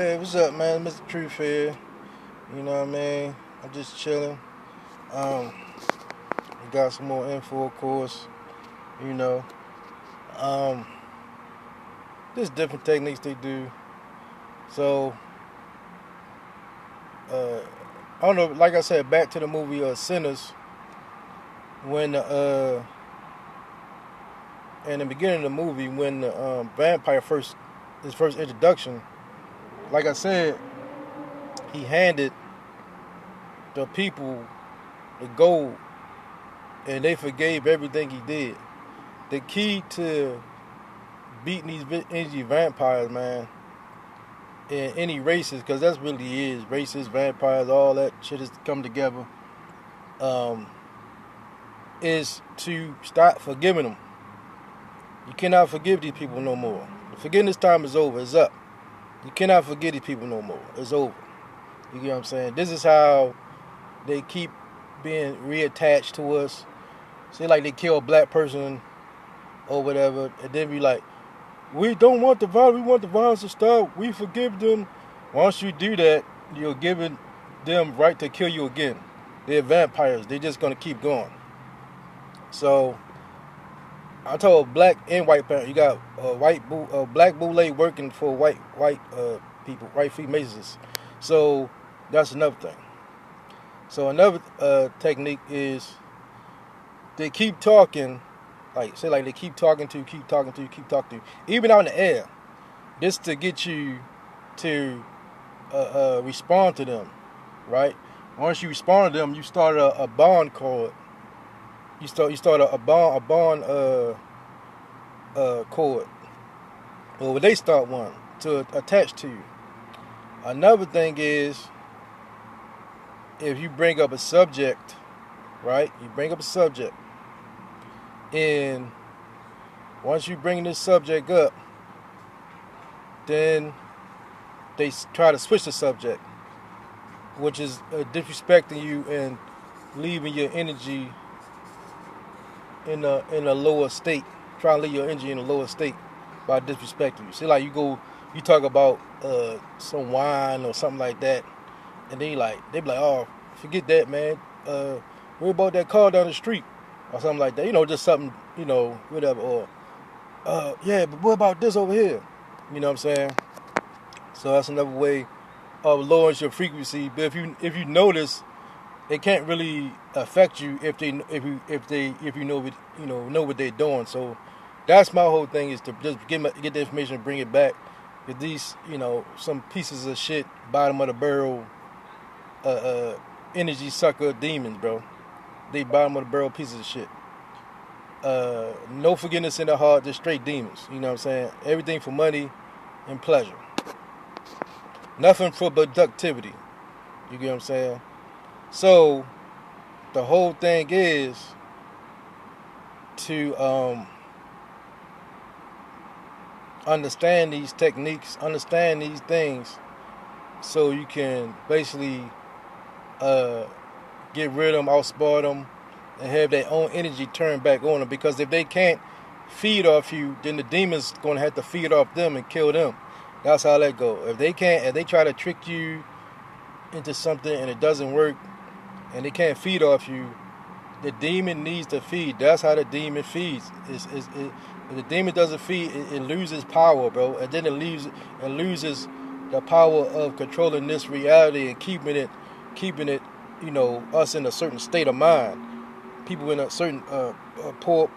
Hey, what's up, man? Mr. Truth here. You know what I mean? I'm just chilling. We got some more info, of course. You know, um, there's different techniques they do. So, uh, I don't know. Like I said, back to the movie Sinners. When in the beginning of the movie, when the vampire his first introduction, like I said, he handed the people the gold, and they forgave everything he did. The key to beating these energy vampires, man, in any races, because that's really is races, vampires, all that shit has come together. Um, is to stop forgiving them. You cannot forgive these people no more. The forgiveness time is over. It's up. You cannot forgive these people no more. It's over. You get what I'm saying? This is how they keep being reattached to us. Say like they kill a black person or whatever, and then be like, we don't want the violence. We want the violence to stop. We forgive them. Once you do that, you're giving them right to kill you again. They're vampires. They're just gonna keep going. So I told black and white parents, you got black boule working for white people, white freemasons. So that's another thing. So another technique is they keep talking, like they keep talking to, even out in the air, just to get you to respond to them, right? Once you respond to them, you start a bond card. You start a bond cord, or they start one to attach to you. Another thing is if you bring up a subject, right? You bring up a subject, and once you bring this subject up, then they try to switch the subject, which is disrespecting you and leaving your energy in a lower state, trying to leave your energy in a lower state by disrespecting you. See, like you talk about some wine or something like that, and they be like, oh, forget that, man. Worry about that car down the street or something like that. You know, just something, whatever. Or yeah, but what about this over here? You know what I'm saying? So that's another way of lowering your frequency. But if you notice, it can't really affect you if you know what they're doing. So that's my whole thing, is to just get the information and bring it back. Because these, some pieces of shit, bottom of the barrel, energy sucker demons, bro. They bottom of the barrel pieces of shit. No forgiveness in their heart, just straight demons. You know what I'm saying? Everything for money and pleasure. Nothing for productivity. You get what I'm saying? So the whole thing is to understand these techniques, understand these things, so you can basically get rid of them, outsmart them, and have their own energy turned back on them. Because if they can't feed off you, then the demon's going to have to feed off them and kill them. That's how that go. If they try to trick you into something and it doesn't work, and they can't feed off you, the demon needs to feed. That's how the demon feeds. If the demon doesn't feed, it loses power, bro. And then it loses the power of controlling this reality and keeping it, us in a certain state of mind. People in a certain poor,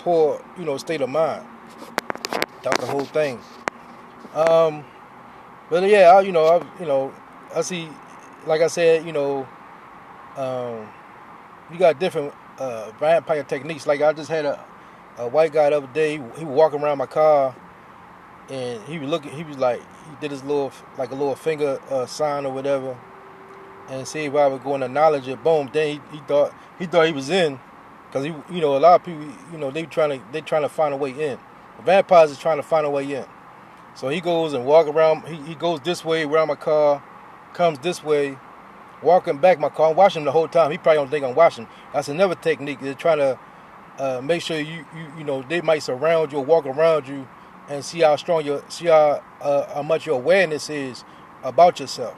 state of mind. That's the whole thing. But yeah, I see, like I said, you got different vampire techniques. Like I just had a white guy the other day. He was walking around my car, and he was like, he did his little finger sign or whatever, and see if I was going to acknowledge it. Boom. Then he thought he was in, because a lot of people, they trying to find a way in. The vampires is trying to find a way in. So he goes and walk around. He goes this way around my car, comes this way, walking back my car. I'm watching him the whole time. He probably don't think I'm watching. That's another technique. They're trying to make sure you they might surround you or walk around you and see how strong how much your awareness is about yourself.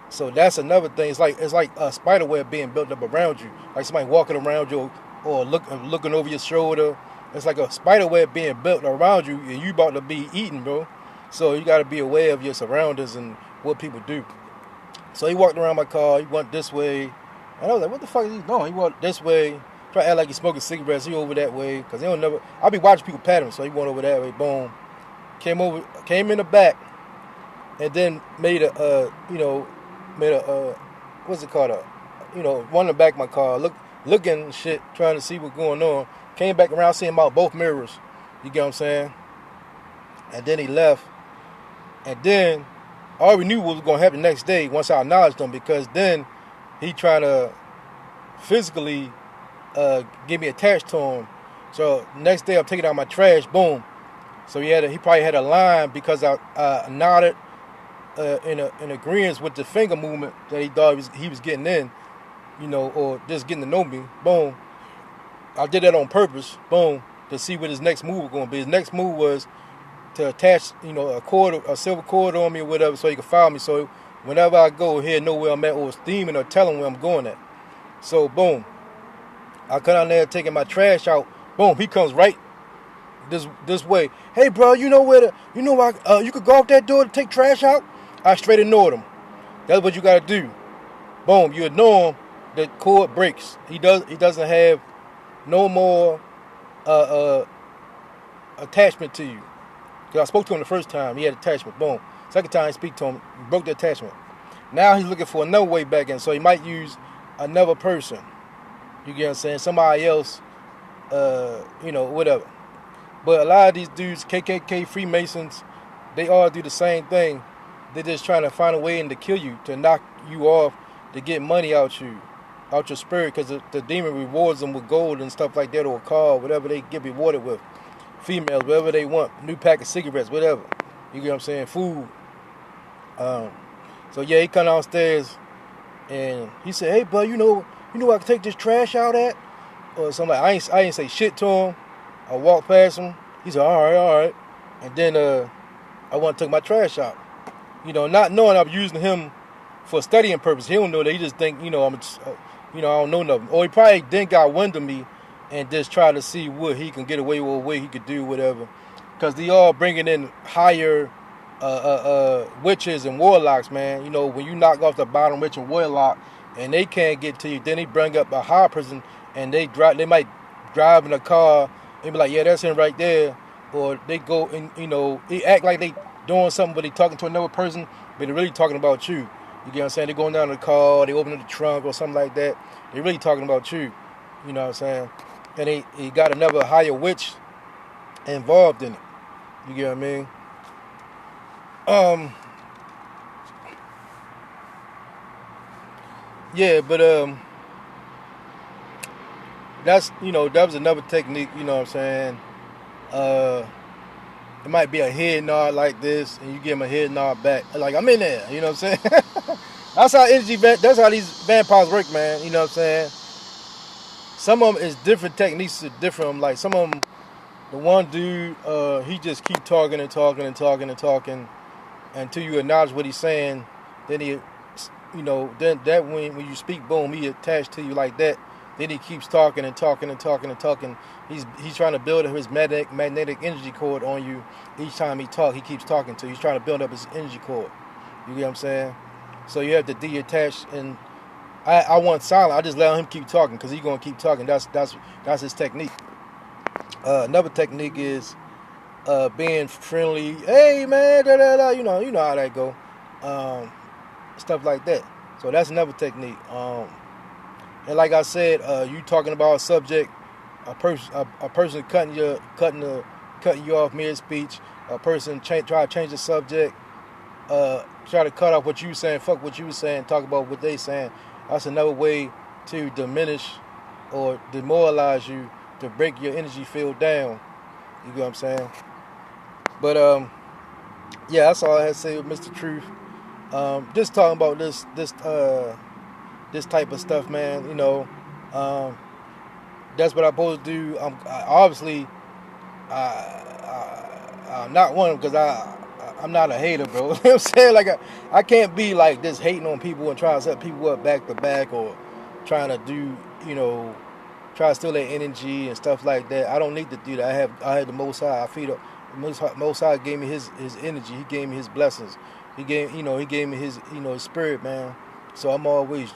So that's another thing. It's like a spider web being built up around you, like somebody walking around you or looking over your shoulder. It's like a spider web being built around you, and you about to be eaten, bro. So you got to be aware of your surroundings and what people do. So he walked around my car. He went this way, and I was like, "What the fuck is he doing?" He walked this way, try to act like he's smoking cigarettes. He over that way, cause they don't never. I be watching people pat him, so he went over that way. Boom, came in the back, and then made a what's it called, one in the back of my car, looking shit, trying to see what's going on. Came back around, seeing him out both mirrors. You get what I'm saying? And then he left. And then I already knew what was going to happen the next day once I acknowledged him, because then he trying to physically get me attached to him. So next day I'm taking out my trash. Boom. So he probably had a line because I nodded in agreement with the finger movement that he thought he was getting in, or just getting to know me. Boom. I did that on purpose. Boom. To see what his next move was going to be. His next move was to attach, a silver cord on me or whatever, so he could follow me. So whenever I go, he'll know where I'm at, or steaming, or tell him where I'm going at. So boom, I come down there taking my trash out. Boom, he comes right this way. Hey, bro, you could go out that door to take trash out. I straight ignored him. That's what you gotta do. Boom, you ignore him. The cord breaks. He doesn't have no more attachment to you. Because I spoke to him the first time, he had attachment. Boom. Second time I speak to him, he broke the attachment. Now he's looking for another way back in, so he might use another person. You get what I'm saying? Somebody else, whatever. But a lot of these dudes, KKK, Freemasons, they all do the same thing. They're just trying to find a way to kill you, to knock you off, to get money out your spirit, because the demon rewards them with gold and stuff like that, or a car, whatever they get rewarded with. Females, whatever they want, new pack of cigarettes, whatever. You get what I'm saying? Food. So yeah, he come downstairs and he said, "Hey, bud, you know I can take this trash out at?" Or something like. I ain't say shit to him. I walked past him. He said, all right. And then I went and took my trash out. Not knowing I'm using him for studying purpose. He don't know that. He just think, I don't know nothing. Or he probably then got wind of me and just try to see what he can get away with, what he could do, whatever. Because they all bringing in higher witches and warlocks, man. When you knock off the bottom witch and warlock and they can't get to you, then they bring up a high person and they might drive in a car and be like, yeah, that's him right there. Or they go and, they act like they doing something, but they talking to another person, but they're really talking about you. You get what I'm saying? They're going down to the car, they open up the trunk or something like that. They're really talking about you. You know what I'm saying? And he got another higher witch involved in it. You get what I mean? Yeah, but that's that was another technique. You know what I'm saying? It might be a head nod like this, and you give him a head nod back, like I'm in there. You know what I'm saying? That's how these vampires work, man. You know what I'm saying? Some of them is different techniques to different. Like some of them, the one dude, he just keep talking and talking and talking and talking until you acknowledge what he's saying. Then he, then that when you speak, boom, he attached to you like that. Then he keeps talking and talking and talking and talking. He's trying to build up his magnetic energy cord on you. Each time he keeps talking to you. He's trying to build up his energy cord. You get what I'm saying? So you have to detach, and I want silent. I just let him keep talking because he's gonna keep talking. That's his technique. Another technique is being friendly. Hey man, da da da. You know how that go. Stuff like that. So that's another technique. And like I said, you talking about a subject, a person cutting you off mid speech, a person try to change the subject, try to cut off what you saying, fuck what you saying, talk about what they saying. That's another way to diminish or demoralize you, to break your energy field down. You get what I'm saying? But yeah, that's all I had to say with Mr. Truth. Just talking about this type of stuff, man. That's what I'm supposed to do. I'm not one because I'm not a hater, bro. You know what I'm saying? Like I can't be like this hating on people and trying to set people up back to back or trying to do, try to steal their energy and stuff like that. I don't need to do that. I had the Most High. I feed up. Most High gave me his energy. He gave me his blessings. He gave me his his spirit, man. So I'm always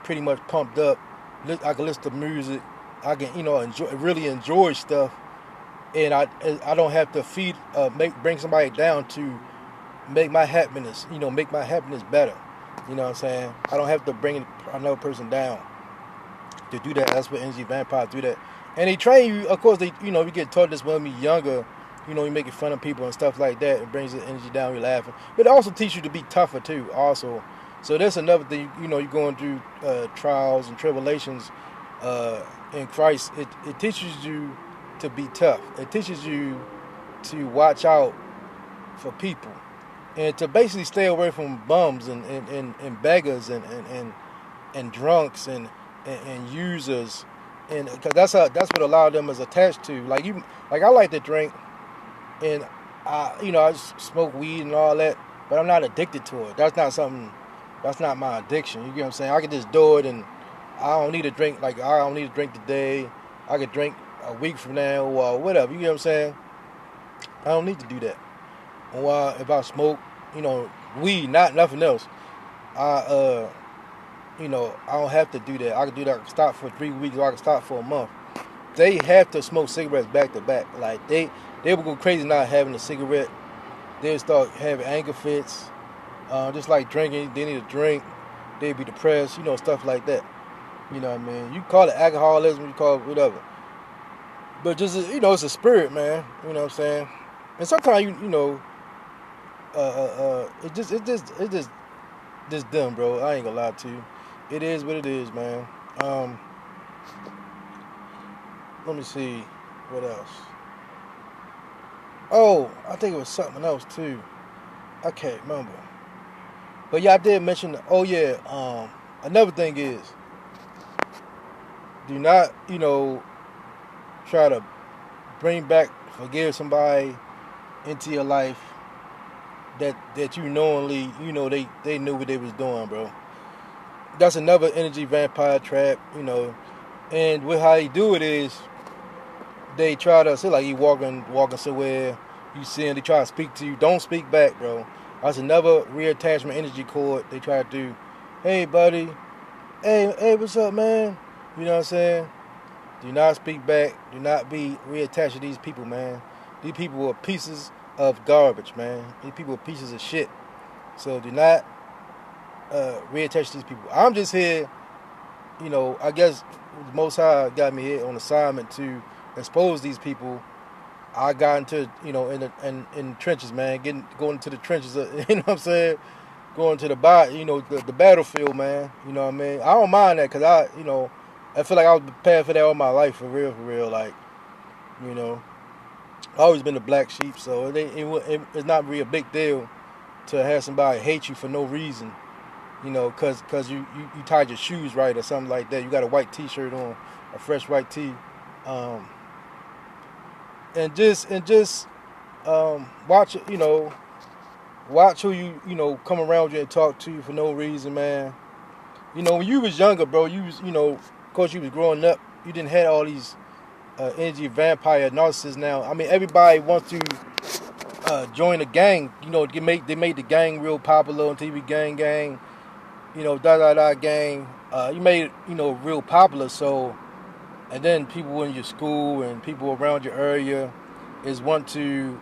pretty much pumped up. I can listen to music. I can really enjoy stuff, and I don't have to bring somebody down to make my happiness better. You know what I'm saying? I don't have to bring another person down to do that. That's what energy vampires do that. And they train you, of course, you get taught this when you're younger, you're making fun of people and stuff like that. It brings the energy down, you're laughing. But it also teaches you to be tougher too, also. So that's another thing, you're going through trials and tribulations in Christ. It teaches you to be tough. It teaches you to watch out for people. And to basically stay away from bums and beggars and drunks and users, and because that's what a lot of them is attached to. Like I like to drink, and I smoke weed and all that, but I'm not addicted to it. That's not my addiction. You get what I'm saying? I can just do it, and I don't need to drink. Like I don't need to drink today. I could drink a week from now or whatever. You get what I'm saying? I don't need to do that. Or if I smoke, weed, nothing else, I don't have to do that. I can do that. I can stop for 3 weeks, or I can stop for a month. They have to smoke cigarettes back to back. Like they would go crazy not having a cigarette. They'd start having anger fits, just like drinking. They need a drink. They'd be depressed, stuff like that. You know what I mean? You call it alcoholism, you call it whatever. But just it's a spirit, man. You know what I'm saying? And sometimes it's just dumb, bro. I ain't gonna lie to you. It is what it is, man. Let me see what else. Oh, I think it was something else too. I can't remember. But yeah, I did mention. Oh yeah. Another thing is, do not try to forgive somebody into your life that you knowingly they knew what they was doing, bro. That's another energy vampire trap, and with how they do it is they try to say, like, you walking somewhere, you see them, they try to speak to you, don't speak back, bro. That's another reattachment energy cord. They try to do, hey buddy, hey what's up, man? You know what I'm saying? Do not speak back. Do not be reattached to these people, man. These people are pieces of garbage, man. These people are pieces of shit. So do not reattach to these people. I'm just here, I guess the Most High got me here on assignment to expose these people. I got into, in the trenches, man. Going into the trenches, you know what I'm saying? Going to the battlefield, man. You know what I mean? I don't mind that because I feel like I was prepared for that all my life, for real. Like, I've always been the black sheep, so it's not really a big deal to have somebody hate you for no reason, because you tied your shoes right or something like that. You got a white T-shirt on, a fresh white tee, and just watch it. Watch who you come around you and talk to you for no reason, man. When you was younger, bro, you was of course you was growing up. You didn't have all these energy vampire narcissists now. I mean, everybody wants to join a gang. They made the gang real popular on TV. Gang, gang. You made it, real popular. So, and then people in your school and people around your area want to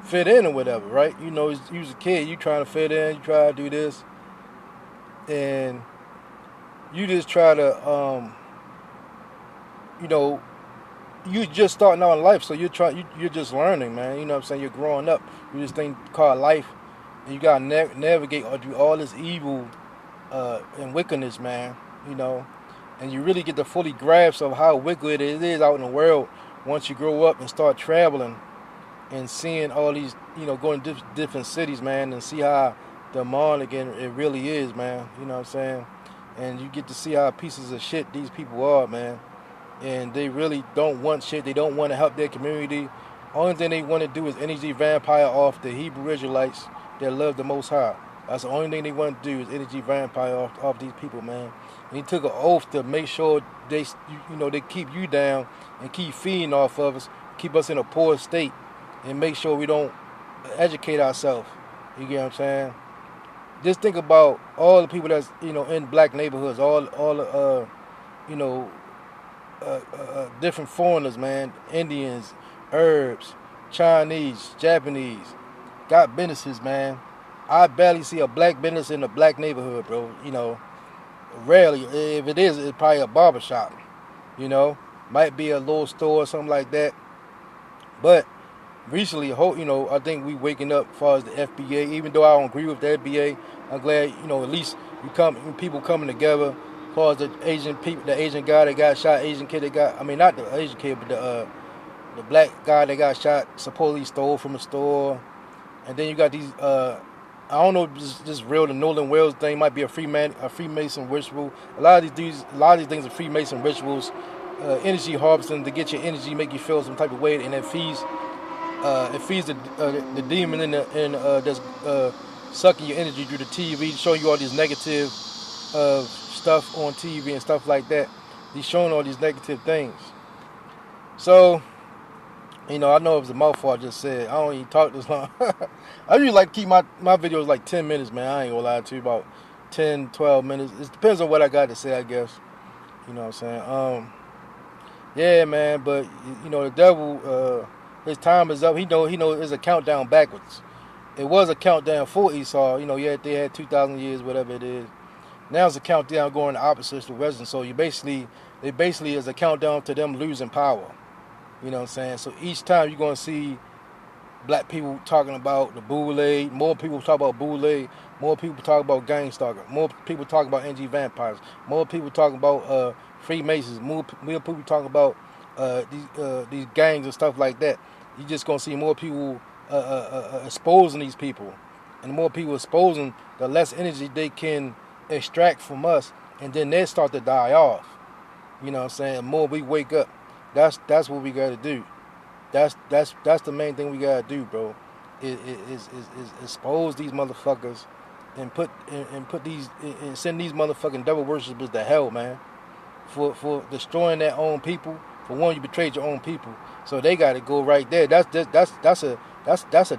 fit in or whatever, right? You was a kid. You trying to fit in. You try to do this, and you just try to, you just starting out in life, so you're just learning, man. You know what I'm saying? You're growing up. You just think called life, and you gotta navigate through all this evil and wickedness, man. And you really get the fully grasp of how wicked it is out in the world once you grow up and start traveling and seeing all these, going to different cities, man, and see how demonic it really is, man. You know what I'm saying? And you get to see how pieces of shit these people are, man. and they really don't want shit. They don't want to help their community. Only thing they want to do is energy vampire off the Hebrew Israelites that love the Most High. That's the only thing they want to do is energy vampire off these people, man. And he took an oath to make sure they keep you down and keep feeding off of us, keep us in a poor state, and make sure we don't educate ourselves. You get what I'm saying? Just think about all the people that's in black neighborhoods, all the you know different foreigners, man, Indians, Arabs, Chinese, Japanese, got businesses, man. I barely see a black business in a black neighborhood, bro. Rarely. If it is, it's probably a barbershop. Might be a little store or something like that. But recently, I think we waking up as far as the FBA. Even though I don't agree with the FBA, I'm glad, at least people coming together. As far as the Asian people, the Asian guy that got shot, Asian kid that got, I mean, not the Asian kid, but the black guy that got shot, supposedly stole from a store. And then you got these, I don't know if this real, the Northern Wales thing might be a Freemason ritual. A lot of these things are Freemason rituals. Energy harvesting to get your energy, make you feel some type of way, and it feeds the demon that's sucking your energy through the TV, showing you all these negative stuff on TV and stuff like that. He's showing all these negative things. So, I know it was a mouthful I just said. I don't even talk this long. I usually like to keep my videos like 10 minutes, man. I ain't gonna lie to you, about 10, 12 minutes. It depends on what I got to say, I guess. You know what I'm saying? Yeah, man, but, the devil, his time is up. He know it's a countdown backwards. It was a countdown for Esau. They had 2,000 years, whatever it is. Now it's a countdown going the opposite direction. So it basically is a countdown to them losing power. You know what I'm saying? So each time you're going to see black people talking about the boule, more people talk about boule, more people talk about gang stalker, more people talk about NG vampires, more people talking about Freemasons, more people talking about these gangs and stuff like that. You're just going to see more people exposing these people. And the more people exposing, the less energy they can extract from us, and then they start to die off. You know what I'm saying? The more we wake up, that's what we got to do. That's the main thing we got to do, bro. Is expose these motherfuckers and send these motherfucking devil worshippers to hell, man. For destroying their own people. For one, you betrayed your own people, so they got to go right there. That's a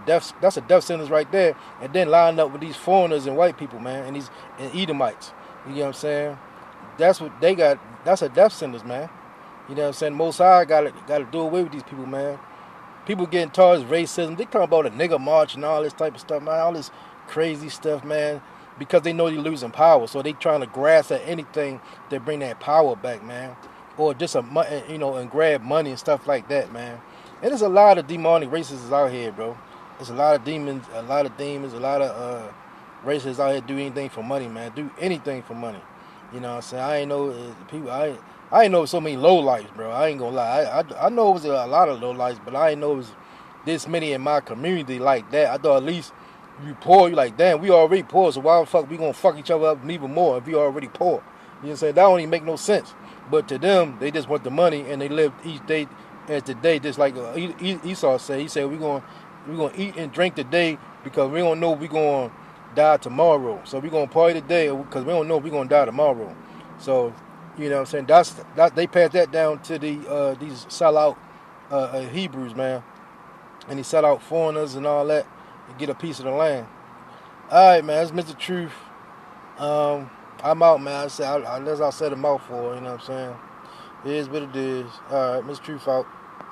death sentence right there. And then line up with these foreigners and white people, man, and Edomites. You know what I'm saying? That's what they got. That's a death sentence, man. You know what I'm saying? Most High got to do away with these people, man. People getting towards racism. They talking about a nigga march and all this type of stuff, man. All this crazy stuff, man. Because they know they're losing power, so they trying to grasp at anything to bring that power back, man. Or just and grab money and stuff like that, man. And there's a lot of demonic racists out here, bro. There's a lot of demons, a lot of racists out here do anything for money, man. Do anything for money. You know what I'm saying? I ain't know people. I ain't know so many low lives, bro. I ain't gonna lie. I know it was a lot of low lives, but I ain't know it was this many in my community like that. I thought at least you poor, you like, damn, we already poor, so why the fuck we gonna fuck each other up even more if we already poor? You know what I'm saying? That don't even make no sense. But to them, they just want the money, and they live each day as the day, just like Esau said. He said, we're gonna eat and drink today because we don't know if we're gonna die tomorrow. So we're gonna party today because we don't know if we're gonna die tomorrow. So, you know what I'm saying? That's they passed that down to these sellout Hebrews, man. And they sell out foreigners and all that and get a piece of the land. Alright, man, that's Mr. Truth. I'm out, man. As I said a mouthful, you know what I'm saying? It is what it is. Alright, Mr. Truth out.